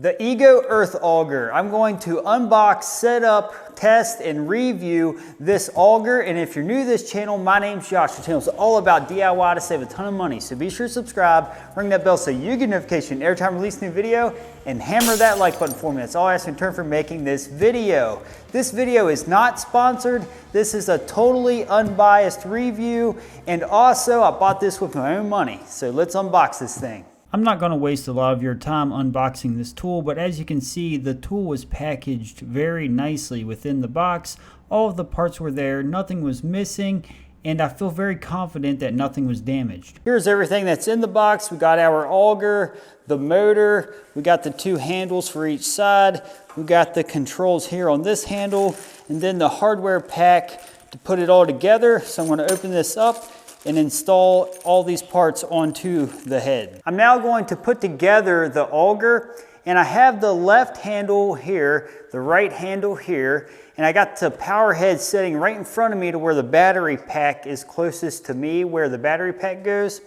The Ego Earth Auger. I'm going to unbox, set up, test, and review this auger. And if you're new to this channel, my name's Josh. The channel is all about DIY to save a ton of money. So be sure to subscribe, ring that bell so you get notification every time I release a new video, and hammer that like button for me. That's all I ask in return for making this video. This video is not sponsored. This is a totally unbiased review. And also, I bought this with my own money. So let's unbox this thing. I'm not going to waste a lot of your time unboxing this tool, but as you can see, the tool was packaged very nicely within the box. All of the parts were there, nothing was missing, and I feel very confident that nothing was damaged. Here's everything that's in the box. We got our auger, the motor, we got the two handles for each side, we got the controls here on this handle, and then the hardware pack to put it all together. So I'm going to open this up and install all these parts onto the head. I'm now going to put together the auger, and I have the left handle here, the right handle here, and I got the power head sitting right in front of me to where the battery pack is closest to me, where the battery pack goes.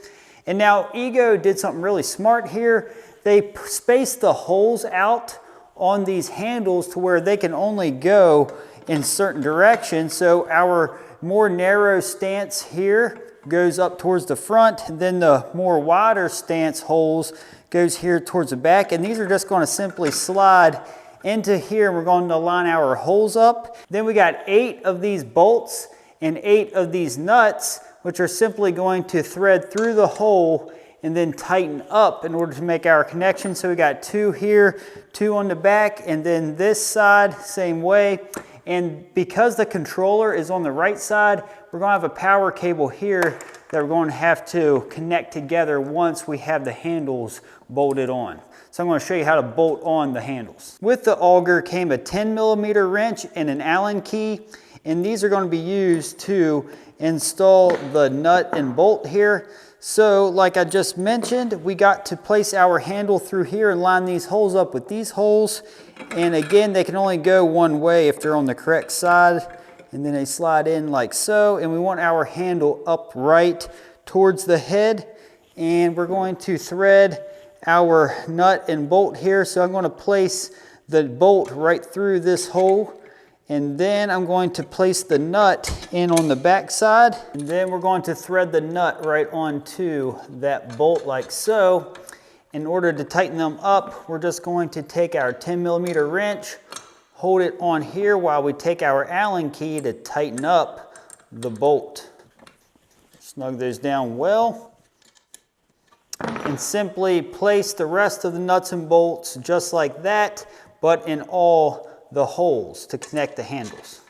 And now Ego did something really smart here. They spaced the holes out on these handles to where they can only go in certain directions. So our more narrow stance here goes up towards the front, and then the more wider stance holes goes here towards the back, and these are just going to simply slide into here, and we're going to line our holes up. Then we got 8 of these bolts and 8 of these nuts, which are simply going to thread through the hole and then tighten up in order to make our connection. So we got 2 here, 2 on the back, and then this side same way. And because the controller is on the right side, we're going to have a power cable here that we're going to have to connect together once we have the handles bolted on. So I'm going to show you how to bolt on the handles. With the auger came a 10mm wrench and an Allen key, and these are going to be used to install the nut and bolt here. So like I just mentioned, we got to place our handle through here and line these holes up with these holes. And again, they can only go one way if they're on the correct side. And then they slide in like so. And we want our handle upright towards the head. And we're going to thread our nut and bolt here. So I'm going to place the bolt right through this hole. And then I'm going to place the nut in on the back side. And then we're going to thread the nut right onto that bolt like so. In order to tighten them up, we're just going to take our 10mm wrench, hold it on here while we take our Allen key to tighten up the bolt. Snug those down well. And simply place the rest of the nuts and bolts just like that, but in all the holes to connect the handles.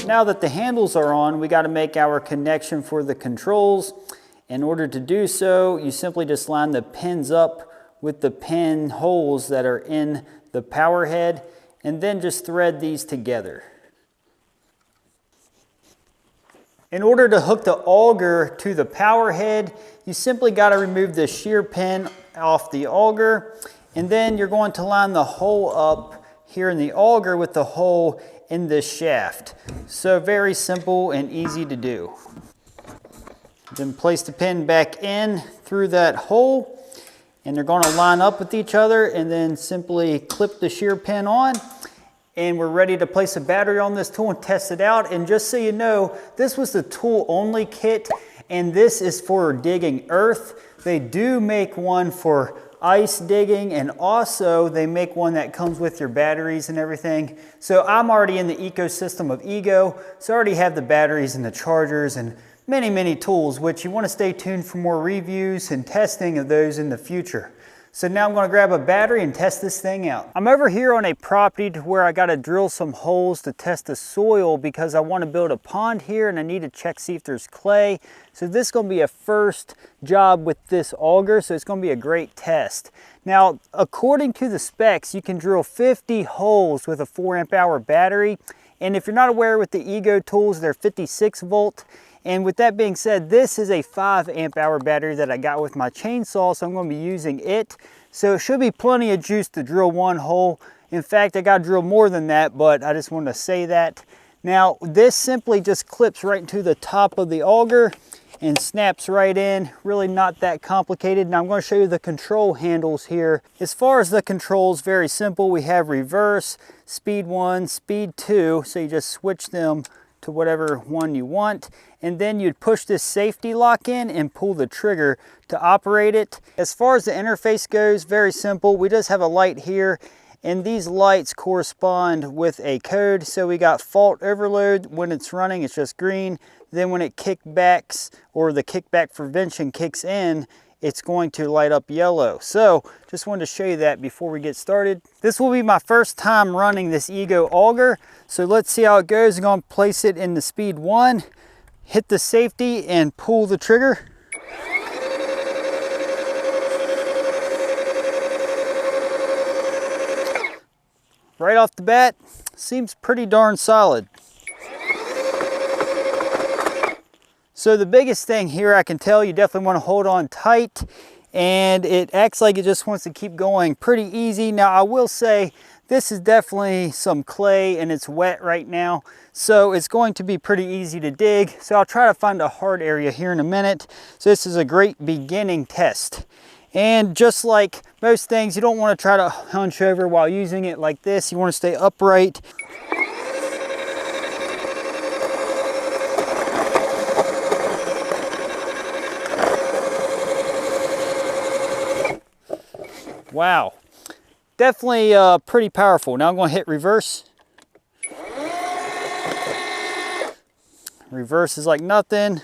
Now that the handles are on, we got to make our connection for the controls. In order to do so, you simply just line the pins up with the pin holes that are in the power head, and then just thread these together. In order to hook the auger to the power head, you simply got to remove the shear pin off the auger, and then you're going to line the hole up here in the auger with the hole in this shaft. So very simple and easy to do. Then place the pin back in through that hole, and they're going to line up with each other, and then simply clip the shear pin on. And we're ready to place a battery on this tool and test it out. And just so you know, this was the tool only kit, and this is for digging earth. They do make one for ice digging, and also they make one that comes with your batteries and everything. So I'm already in the ecosystem of Ego, so I already have the batteries and the chargers and many tools, which you want to stay tuned for more reviews and testing of those in the future. So now I'm going to grab a battery and test this thing out. I'm over here on a property to where I got to drill some holes to test the soil because I want to build a pond here, and I need to check see if there's clay. So this is going to be a first job with this auger, so it's going to be a great test. Now, according to the specs, you can drill 50 holes with a 4 amp-hour battery. And if you're not aware with the Ego tools, they're 56 volt. And with that being said, this is a 5 amp-hour battery that I got with my chainsaw, so I'm going to be using it. So it should be plenty of juice to drill one hole In fact, I got to drill more than that, but I just wanted to say that. Now, this simply just clips right into the top of the auger and snaps right in. Really not that complicated. Now I'm going to show you the control handles here. As far as the controls, very simple. We have reverse, speed 1, speed 2. So you just switch them to whatever one you want. And then you'd push this safety lock in and pull the trigger to operate it. As far as the interface goes, very simple. We just have a light here, and these lights correspond with a code. So we got fault overload. When it's running, it's just green. Then when it kickbacks, or the kickback prevention kicks in, it's going to light up yellow. So just wanted to show you that before we get started. This will be my first time running this Ego auger. So let's see how it goes. I'm going to place it in the speed 1, hit the safety and pull the trigger. Right off the bat, seems pretty darn solid. So the biggest thing here, I can tell, you definitely want to hold on tight, and it acts like it just wants to keep going pretty easy. Now I will say this is definitely some clay and it's wet right now, so it's going to be pretty easy to dig. So I'll try to find a hard area here in a minute. So this is a great beginning test. And just like most things, you don't want to try to hunch over while using it like this. You want to stay upright. Wow, definitely pretty powerful. Now I'm going to hit reverse. Reverse is like nothing.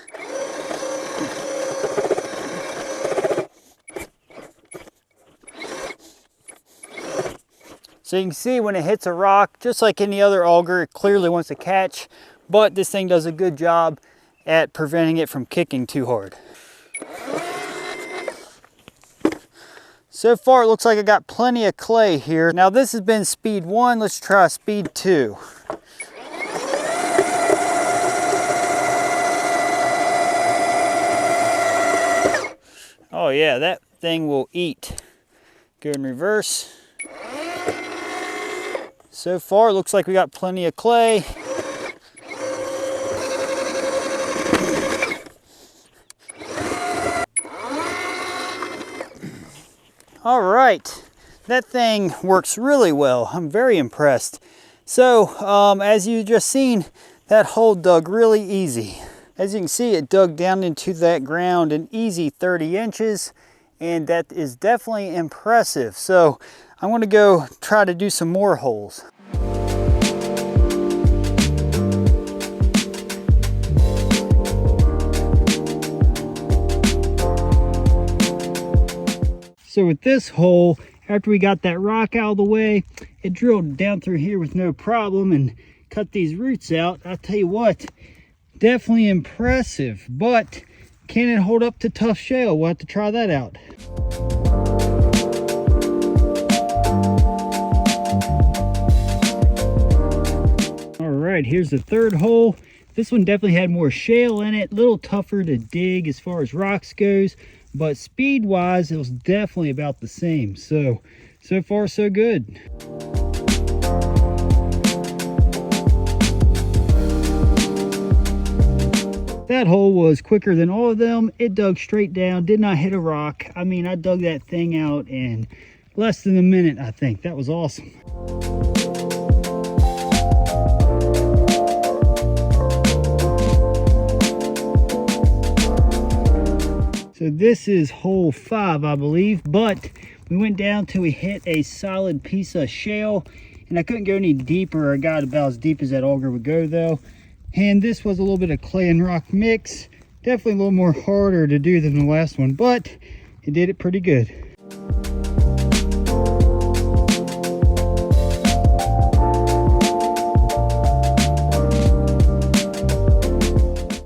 So you can see when it hits a rock, just like any other auger, it clearly wants to catch, but this thing does a good job at preventing it from kicking too hard. So far, it looks like I got plenty of clay here. Now this has been speed 1, let's try speed 2. Oh yeah, that thing will eat. Go in reverse. So far, it looks like we got plenty of clay. All right, that thing works really well. I'm very impressed. So as you just seen, that hole dug really easy. As you can see, it dug down into that ground an easy 30 inches, and that is definitely impressive. So I'm gonna go try to do some more holes. So with this hole, after we got that rock out of the way, it drilled down through here with no problem and cut these roots out. I'll tell you what, definitely impressive, but can it hold up to tough shale? We'll have to try that out. All right, here's the third hole. This one definitely had more shale in it, a little tougher to dig as far as rocks goes, but speed wise, it was definitely about the same. So far so good. That hole was quicker than all of them. It dug straight down, did not hit a rock. I mean, I dug that thing out in less than a minute, I think. That was awesome. So this is hole 5, I believe, but we went down till we hit a solid piece of shale, and I couldn't go any deeper. I got about as deep as that auger would go though. And this was a little bit of clay and rock mix. Definitely a little more harder to do than the last one, but it did it pretty good.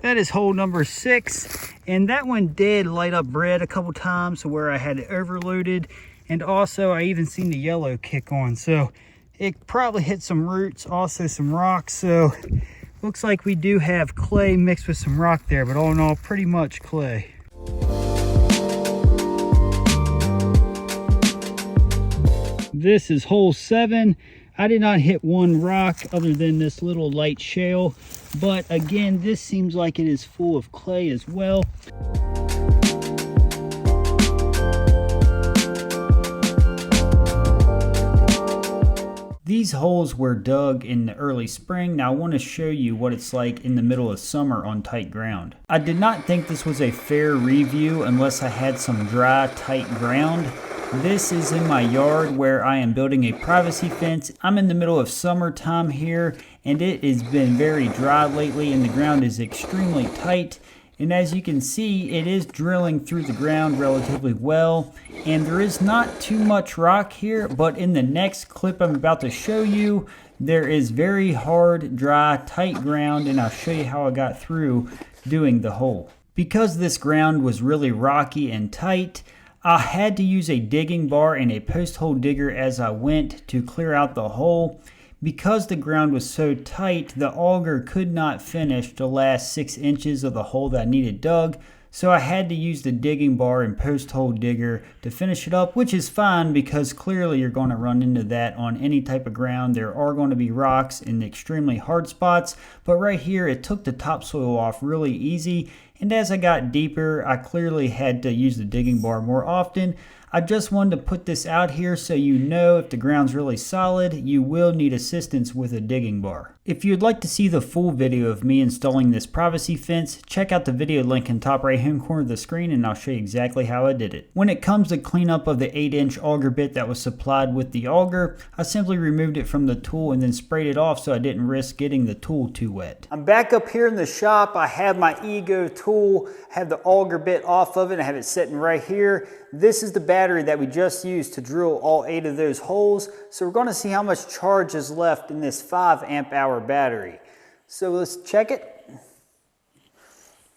That is hole number 6. And that one did light up red a couple times where I had it overloaded. And also I even seen the yellow kick on. So it probably hit some roots, also some rocks. So looks like we do have clay mixed with some rock there, but all in all, pretty much clay. This is hole 7. I did not hit one rock other than this little light shale, but again, this seems like it is full of clay as well. These holes were dug in the early spring. Now I want to show you what it's like in the middle of summer on tight ground. I did not think this was a fair review unless I had some dry, tight ground. This is in my yard where I am building a privacy fence. I'm in the middle of summertime here, and it has been very dry lately, and the ground is extremely tight. And as you can see, it is drilling through the ground relatively well, and there is not too much rock here, but in the next clip I'm about to show you, there is very hard, dry, tight ground, and I'll show you how I got through doing the hole. Because this ground was really rocky and tight, I had to use a digging bar and a post hole digger as I went to clear out the hole. Because the ground was so tight, the auger could not finish the last 6 inches of the hole that I needed dug, so I had to use the digging bar and post hole digger to finish it up, which is fine because clearly you're going to run into that on any type of ground. There are going to be rocks in extremely hard spots, but right here it took the topsoil off really easy, and as I got deeper, I clearly had to use the digging bar more often. I just wanted to put this out here so you know if the ground's really solid, you will need assistance with a digging bar. If you'd like to see the full video of me installing this privacy fence, check out the video link in the top right hand corner of the screen and I'll show you exactly how I did it. When it comes to cleanup of the 8-inch auger bit that was supplied with the auger, I simply removed it from the tool and then sprayed it off so I didn't risk getting the tool too wet. I'm back up here in the shop. I have my Ego tool, have the auger bit off of it, I have it sitting right here. This is the battery that we just used to drill all 8 of those holes. So we're going to see how much charge is left in this 5 amp hour battery. So let's check it.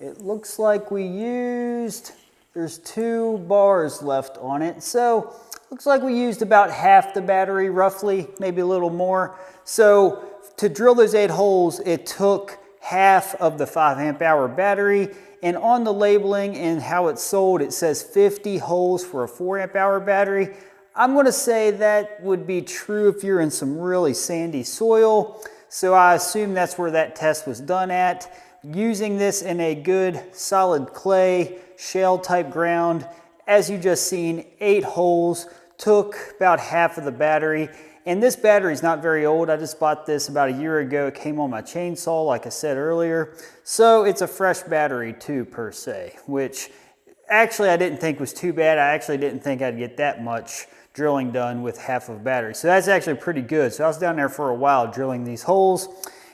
It looks like we used, there's 2 bars left on it. So looks like we used about half the battery roughly, maybe a little more. So to drill those 8 holes, it took half of the 5 amp hour battery. And on the labeling and how it's sold, it says 50 holes for a 4 amp hour battery. I'm going to say that would be true if you're in some really sandy soil. So I assume that's where that test was done at. Using this in a good solid clay, shale type ground, as you just seen, 8 holes, took about half of the battery. And this battery is not very old. I just bought this about a year ago. It came on my chainsaw, like I said earlier. So it's a fresh battery too, per se, which actually I didn't think was too bad. I actually didn't think I'd get that much drilling done with half of a battery. So that's actually pretty good. So I was down there for a while drilling these holes.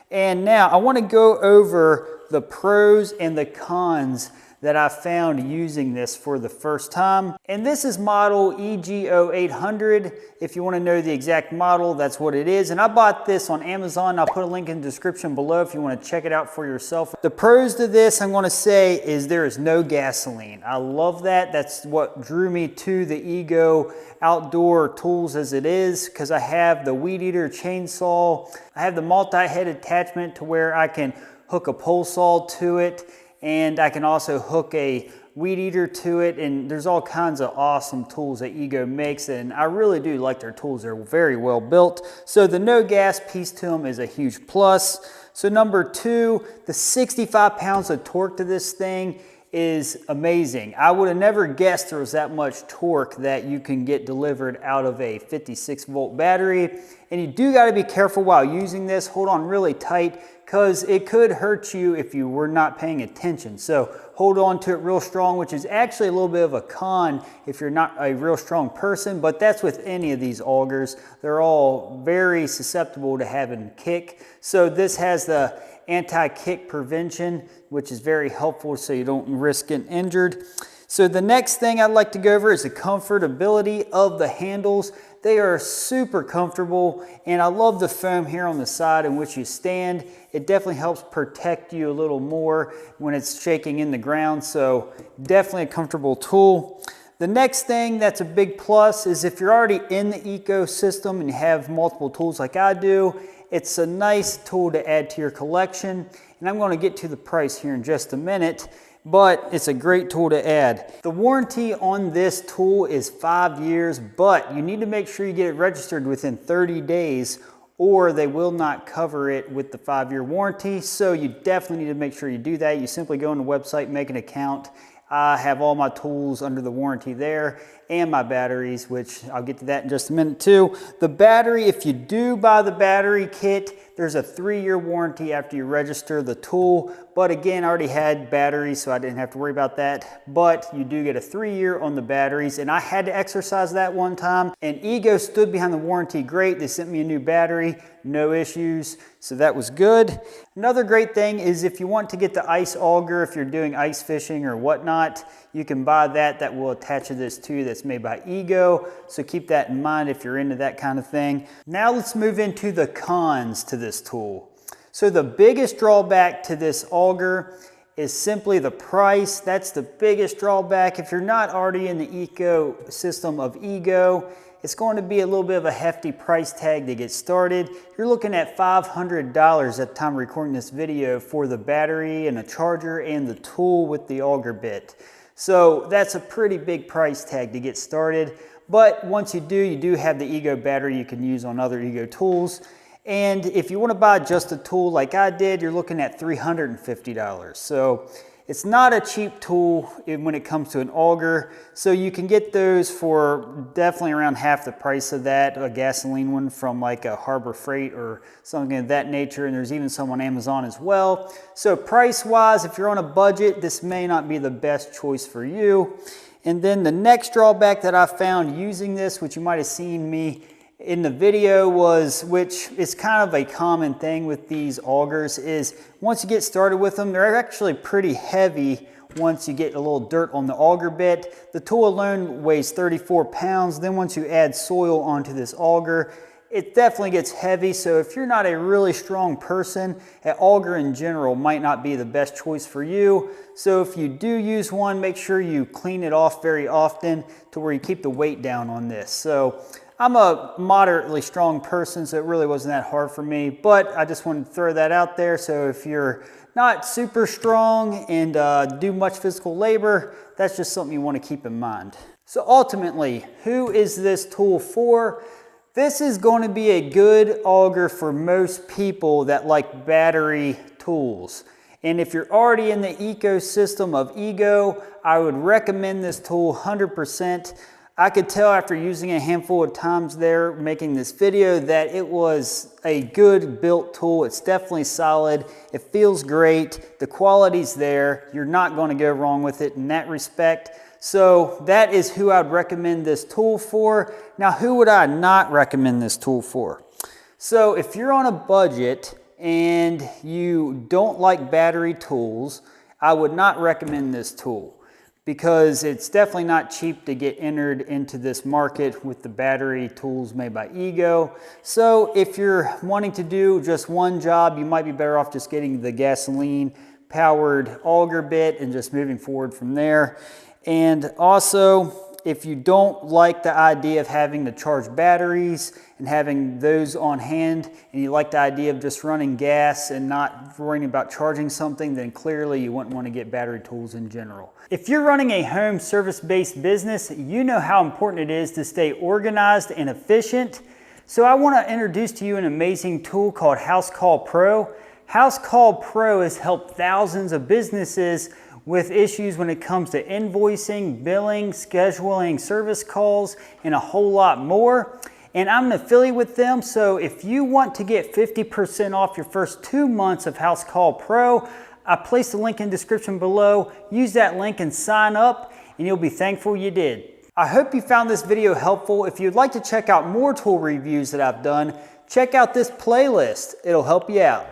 And now I want to go over the pros and the cons that I found using this for the first time. And this is model EGO800. If you want to know the exact model, that's what it is. And I bought this on Amazon. I'll put a link in the description below if you want to check it out for yourself. The pros to this, I'm going to say, is there is no gasoline. I love that. That's what drew me to the Ego outdoor tools as it is, because I have the weed eater chainsaw. I have the multi-head attachment to where I can hook a pole saw to it, and I can also hook a weed eater to it, and there's all kinds of awesome tools that Ego makes, and I really do like their tools. They're very well built. So the no gas piece to them is a huge plus. So number 2, the 65 pounds of torque to this thing is amazing. I would have never guessed there was that much torque that you can get delivered out of a 56 volt battery. And you do got to be careful while using this. Hold on really tight, because it could hurt you if you were not paying attention. So hold on to it real strong, which is actually a little bit of a con if you're not a real strong person, but that's with any of these augers. They're all very susceptible to having kick. So this has the anti-kick prevention, which is very helpful so you don't risk getting injured. So the next thing I'd like to go over is the comfortability of the handles. They are super comfortable, and I love the foam here on the side in which you stand. It definitely helps protect you a little more when it's shaking in the ground, so definitely a comfortable tool. The next thing that's a big plus is if you're already in the ecosystem and you have multiple tools like I do, it's a nice tool to add to your collection. And I'm going to get to the price here in just a minute. but it's a great tool to add. The warranty on this tool is 5 years, but you need to make sure you get it registered within 30 days or they will not cover it with the 5-year warranty. So you definitely need to make sure you do that. You simply go on the website, make an account. I have all my tools under the warranty there and my batteries, which I'll get to that in just a minute too. The battery, if you do buy the battery kit, there's a 3-year warranty after you register the tool. But again, I already had batteries, so I didn't have to worry about that. But you do get a 3-year on the batteries, and I had to exercise that one time. And Ego stood behind the warranty great. They sent me a new battery, no issues, so that was good. Another great thing is if you want to get the ice auger, if you're doing ice fishing or whatnot, you can buy that. That will attach to this too. That's made by Ego, so keep that in mind if you're into that kind of thing. Now let's move into the cons to this tool. So the biggest drawback to this auger is simply the price. That's the biggest drawback. If you're not already in the ecosystem of Ego, it's going to be a little bit of a hefty price tag to get started. You're looking at $500 at the time of recording this video for the battery and a charger and the tool with the auger bit. So that's a pretty big price tag to get started. But once you do have the Ego battery you can use on other Ego tools. And if you want to buy just a tool like I did, you're looking at $350. So it's not a cheap tool when it comes to an auger. So you can get those for definitely around half the price of that, a gasoline one from like a Harbor Freight or something of that nature. And there's even some on Amazon as well. So price-wise, if you're on a budget, this may not be the best choice for you. And then the next drawback that I found using this, which you might have seen me in the video was, which is kind of a common thing with these augers, is once you get started with them, they're actually pretty heavy once you get a little dirt on the auger bit. The tool alone weighs 34 pounds. Then once you add soil onto this auger, it definitely gets heavy. So if you're not a really strong person, an auger in general might not be the best choice for you. So if you do use one, make sure you clean it off very often to where you keep the weight down on this. So I'm a moderately strong person, so it really wasn't that hard for me, but I just wanted to throw that out there. So if you're not super strong and do much physical labor, that's just something you want to keep in mind. So ultimately, who is this tool for? This is going to be a good auger for most people that like battery tools. And if you're already in the ecosystem of Ego, I would recommend this tool 100%. I could tell after using a handful of times there making this video that it was a good built tool. It's definitely solid. It feels great. The quality's there. You're not going to go wrong with it in that respect. So that is who I'd recommend this tool for. Now, who would I not recommend this tool for? So if you're on a budget and you don't like battery tools, I would not recommend this tool, because it's definitely not cheap to get entered into this market with the battery tools made by Ego. So if you're wanting to do just one job, you might be better off just getting the gasoline powered auger bit and just moving forward from there. And also, if you don't like the idea of having to charge batteries and having those on hand, and you like the idea of just running gas and not worrying about charging something, then clearly you wouldn't want to get battery tools in general. If you're running a home service-based business, you know how important it is to stay organized and efficient. So I want to introduce to you an amazing tool called House Call Pro. House Call Pro has helped thousands of businesses with issues when it comes to invoicing, billing, scheduling service calls, and a whole lot more. And I'm an affiliate with them, so if you want to get 50% off your first 2 months of House Call Pro, I placed the link in the description below. Use that link and sign up, and you'll be thankful you did. I hope you found this video helpful. If you'd like to check out more tool reviews that I've done, check out this playlist. It'll help you out.